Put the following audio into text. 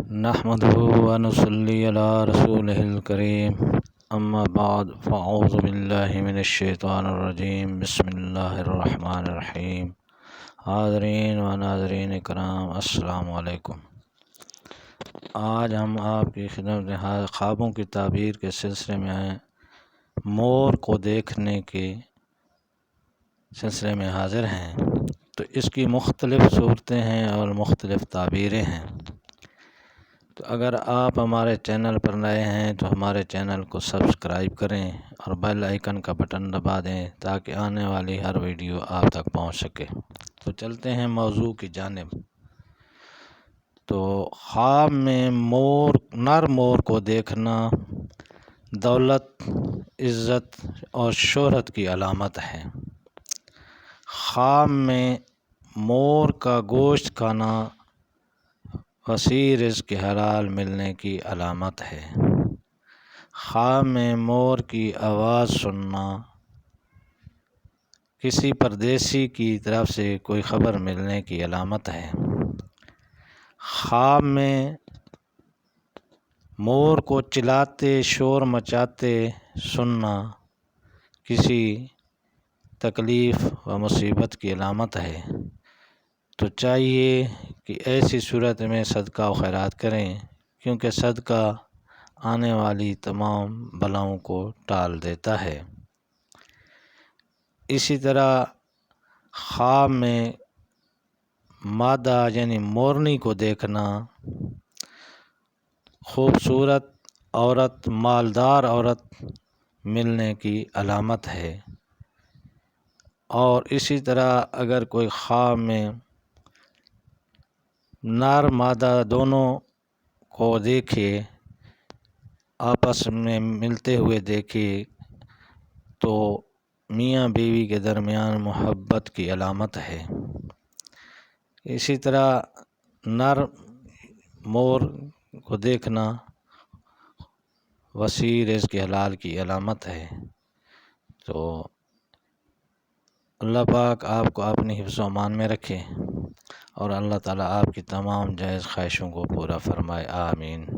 نحمده ونصلي على رسوله الكريم اما بعد فاعوذ باللہ من الشیطان الرجیم بسم اللہ الرحمن الرحیم۔ حاضرین و ناظرین کرام السلام علیکم۔ آج ہم آپ کی خدمت میں خوابوں کی تعبیر کے سلسلے میں ہیں، مور کو دیکھنے کے سلسلے میں حاضر ہیں۔ تو اس کی مختلف صورتیں ہیں اور مختلف تعبیریں ہیں۔ تو اگر آپ ہمارے چینل پر نئے ہیں تو ہمارے چینل کو سبسکرائب کریں اور بیل آئیکن کا بٹن دبا دیں تاکہ آنے والی ہر ویڈیو آپ تک پہنچ سکے۔ تو چلتے ہیں موضوع کی جانب۔ تو خواب میں نر مور کو دیکھنا دولت، عزت اور شہرت کی علامت ہے۔ خواب میں مور کا گوشت کھانا وسیع رزق حلال ملنے کی علامت ہے۔ خواب میں مور کی آواز سننا کسی پردیسی کی طرف سے کوئی خبر ملنے کی علامت ہے۔ خواب میں مور کو چلاتے، شور مچاتے سننا کسی تکلیف و مصیبت کی علامت ہے۔ تو چاہیے کہ ایسی صورت میں صدقہ و خیرات کریں، کیونکہ صدقہ آنے والی تمام بلاؤں کو ٹال دیتا ہے۔ اسی طرح خواب میں مادہ یعنی مورنی کو دیکھنا خوبصورت عورت، مالدار عورت ملنے کی علامت ہے۔ اور اسی طرح اگر کوئی خواب میں نر مادہ دونوں کو دیکھے، آپس میں ملتے ہوئے دیکھے، تو میاں بیوی کے درمیان محبت کی علامت ہے۔ اسی طرح نر مور کو دیکھنا وسیع رزق حلال کی علامت ہے۔ تو اللہ پاک آپ کو اپنی حفظ و امان میں رکھے اور اللہ تعالیٰ آپ کی تمام جائز خواہشوں کو پورا فرمائے، آمین۔